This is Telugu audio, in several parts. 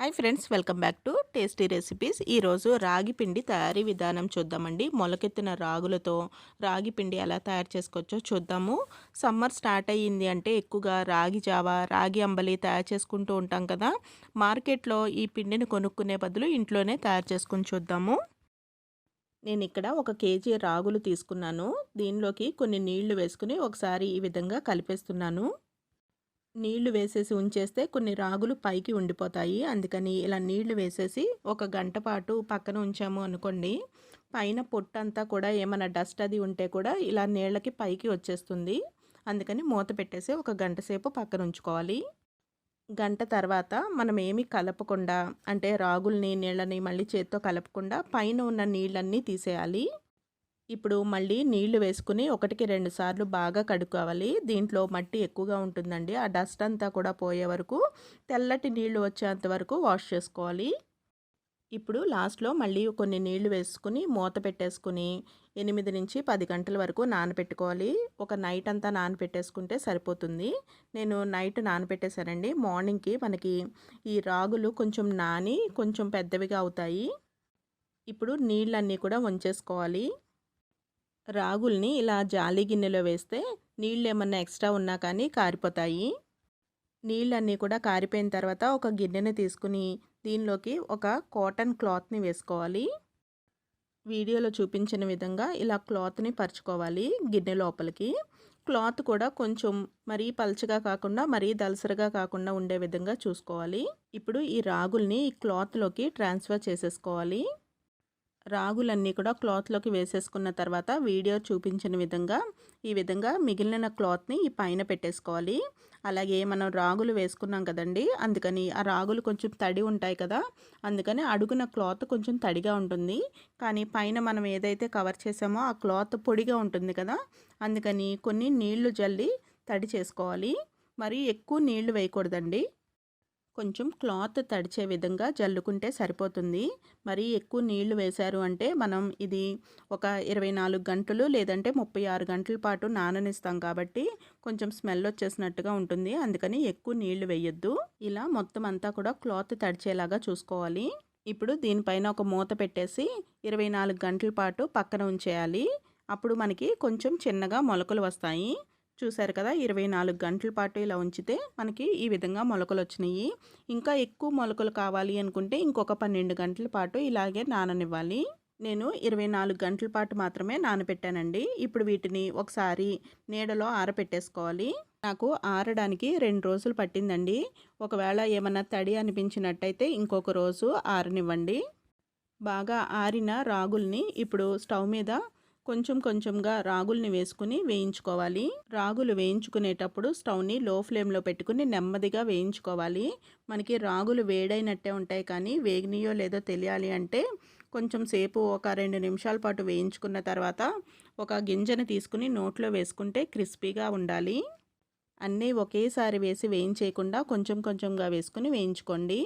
Hi friends, welcome back to tasty recipes. ఈరోజు రాగి పిండి తయారీ విధానం చూద్దామండి. మొలకెత్తిన రాగులతో రాగి పిండి ఎలా తయారు చేసుకోవచ్చో చూద్దాము. సమ్మర్ స్టార్ట్ అయ్యింది అంటే ఎక్కువగా రాగి జావా, రాగి అంబలి తయారు చేసుకుంటూ ఉంటాం కదా. మార్కెట్లో ఈ పిండిని కొనుక్కునే బదులు ఇంట్లోనే తయారు చేసుకుని చూద్దాము. నేను ఇక్కడ 1 కేజీ రాగులు తీసుకున్నాను. దీనిలోకి కొన్ని నీళ్లు వేసుకుని ఒకసారి ఈ విధంగా కలిపేస్తున్నాను. నీళ్లు వేసేసి ఉంచేస్తే కొన్ని రాగులు పైకి ఉండిపోతాయి. అందుకని ఇలా నీళ్లు వేసేసి 1 గంట పాటు పక్కన ఉంచాము అనుకోండి, పైన పొట్టంతా కూడా ఏమైనా డస్ట్ అది ఉంటే కూడా ఇలా నీళ్ళకి పైకి వచ్చేస్తుంది. అందుకని మూత పెట్టేసి 1 గంట సేపు పక్కన ఉంచుకోవాలి. గంట తర్వాత మనం ఏమీ కలపకుండా, అంటే రాగుల్ని నీళ్ళని మళ్ళీ చేత్తో కలపకుండా పైన ఉన్న నీళ్ళన్నీ తీసేయాలి. ఇప్పుడు మళ్ళీ నీళ్లు వేసుకుని 1కి 2 సార్లు బాగా కడుక్కోవాలి. దీంట్లో మట్టి ఎక్కువగా ఉంటుందండి. ఆ డస్ట్ అంతా కూడా పోయే వరకు, తెల్లటి నీళ్లు వచ్చేంత వరకు వాష్ చేసుకోవాలి. ఇప్పుడు లాస్ట్లో మళ్ళీ కొన్ని నీళ్లు వేసుకుని మూత పెట్టేసుకుని 8 నుంచి 10 గంటల వరకు నానబెట్టుకోవాలి. ఒక నైట్ అంతా నానబెట్టేసుకుంటే సరిపోతుంది. నేను నైట్ నానబెట్టేశానండి. మార్నింగ్కి మనకి ఈ రాగులు కొంచెం నాని కొంచెం పెద్దవిగా అవుతాయి. ఇప్పుడు నీళ్ళన్నీ కూడా వంచేసుకోవాలి. రాగుల్ని ఇలా జాలి గిన్నెలో వేస్తే నీళ్ళు ఏమన్నా ఎక్స్ట్రా ఉన్నా కానీ కారిపోతాయి. నీళ్ళన్నీ కూడా కారిపోయిన తర్వాత ఒక గిన్నెని తీసుకుని దీనిలోకి ఒక కాటన్ క్లాత్ని వేసుకోవాలి. వీడియోలో చూపించిన విధంగా ఇలా క్లాత్ని పరుచుకోవాలి గిన్నె లోపలికి. క్లాత్ కూడా కొంచెం మరీ పల్చగా కాకుండా మరీ దలసరగా కాకుండా ఉండే విధంగా చూసుకోవాలి. ఇప్పుడు ఈ రాగుల్ని ఈ క్లాత్లోకి ట్రాన్స్ఫర్ చేసేసుకోవాలి. రాగులన్నీ కూడా క్లాత్లోకి వేసేసుకున్న తర్వాత వీడియో చూపించిన విధంగా ఈ విధంగా మిగిలిన క్లాత్ని ఈ పైన పెట్టేసుకోవాలి. అలాగే మనం రాగులు వేసుకున్నాం కదండి, అందుకని ఆ రాగులు కొంచెం తడి ఉంటాయి కదా, అందుకని అడుగున క్లాత్ కొంచెం తడిగా ఉంటుంది. కానీ పైన మనం ఏదైతే కవర్ చేసామో ఆ క్లాత్ పొడిగా ఉంటుంది కదా, అందుకని కొన్ని నీళ్లు జల్లి తడి చేసుకోవాలి. మరి ఎక్కువ నీళ్లు వేయకూడదండి. కొంచెం క్లాత్ తడిచే విధంగా జల్లుకుంటే సరిపోతుంది. మరీ ఎక్కువ నీళ్లు వేశారు అంటే మనం ఇది ఒక 24 గంటలు లేదంటే 36 గంటల పాటు నాననిస్తాం కాబట్టి కొంచెం స్మెల్ వచ్చేసినట్టుగా ఉంటుంది. అందుకని ఎక్కువ నీళ్లు వేయొద్దు. ఇలా మొత్తం అంతా కూడా క్లాత్ తడిచేలాగా చూసుకోవాలి. ఇప్పుడు దీనిపైన ఒక మూత పెట్టేసి 24 గంటల పాటు పక్కన ఉంచేయాలి. అప్పుడు మనకి కొంచెం చిన్నగా మొలకలు వస్తాయి. చూసారు కదా, 24 గంటల పాటు ఇలా ఉంచితే మనకి ఈ విధంగా మొలకలు వచ్చినాయి. ఇంకా ఎక్కువ మొలకలు కావాలి అనుకుంటే ఇంకొక 12 గంటల పాటు ఇలాగే నాననివ్వాలి. నేను 24 గంటల పాటు మాత్రమే నానబెట్టానండి. ఇప్పుడు వీటిని ఒకసారి నీడలో ఆరబెట్టేసుకోవాలి. నాకు ఆరడానికి 2 రోజులు పట్టిందండి. ఒకవేళ ఏమన్నా తడి అనిపించినట్టయితే ఇంకొక రోజు ఆరనివ్వండి. బాగా ఆరిన రాగుల్ని ఇప్పుడు స్టవ్ మీద కొంచెం కొంచెంగా రాగుల్ని వేసుకుని వేయించుకోవాలి. రాగులు వేయించుకునేటప్పుడు స్టవ్ని లో ఫ్లేమ్లో పెట్టుకుని నెమ్మదిగా వేయించుకోవాలి. మనకి రాగులు వేడైనట్టే ఉంటాయి, కానీ వేగినాయో లేదో తెలియాలి అంటే కొంచెం సేపు ఒక 2 నిమిషాల పాటు వేయించుకున్న తర్వాత ఒక గింజను తీసుకుని నోట్లో వేసుకుంటే క్రిస్పీగా ఉండాలి. అన్నీ ఒకేసారి వేసి వేయించేయకుండా కొంచెం కొంచెంగా వేసుకుని వేయించుకోండి.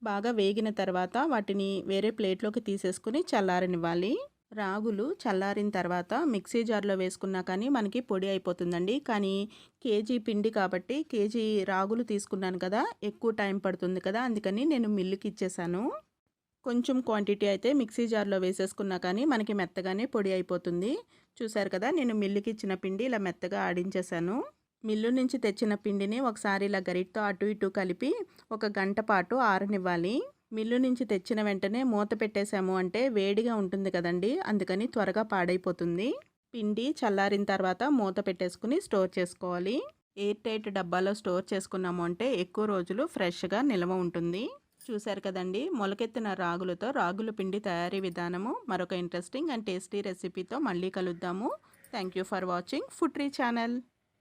బాగా వేగిన తర్వాత వాటిని వేరే ప్లేట్లోకి తీసేసుకుని చల్లారనివ్వాలి. రాగులు చల్లారిన తర్వాత మిక్సీ జార్లో వేసుకున్నా కానీ మనకి పొడి అయిపోతుందండి. కానీ కేజీ పిండి కాబట్టి కేజీ రాగులు తీసుకున్నాను కదా, ఎక్కువ టైం పడుతుంది కదా, అందుకని నేను మిల్లుకి ఇచ్చేసాను. కొంచెం క్వాంటిటీ అయితే మిక్సీ జార్లో వేసేసుకున్నా కానీ మనకి మెత్తగానే పొడి అయిపోతుంది. చూసారు కదా, నేను మిల్లుకి ఇచ్చిన పిండి ఇలా మెత్తగా ఆడించేశాను. మిల్లు నుంచి తెచ్చిన పిండిని ఒకసారి ఇలా గరిటతో అటు ఇటు కలిపి 1 గంట పాటు ఆరనివ్వాలి. మిల్లు నుంచి తెచ్చిన వెంటనే మూత పెట్టేశాము అంటే వేడిగా ఉంటుంది కదండి, అందుకని త్వరగా పాడైపోతుంది. పిండి చల్లారిన తర్వాత మూత పెట్టేసుకుని స్టోర్ చేసుకోవాలి. ఎయిర్ టైట్ డబ్బాలో స్టోర్ చేసుకున్నాము అంటే ఎక్కువ రోజులు ఫ్రెష్గా నిల్వ ఉంటుంది. చూశారు కదండి, మొలకెత్తిన రాగులతో రాగుల పిండి తయారీ విధానము. మరొక ఇంట్రెస్టింగ్ అండ్ టేస్టీ రెసిపీతో మళ్ళీ కలుద్దాము. Thank you for watching food tree channel.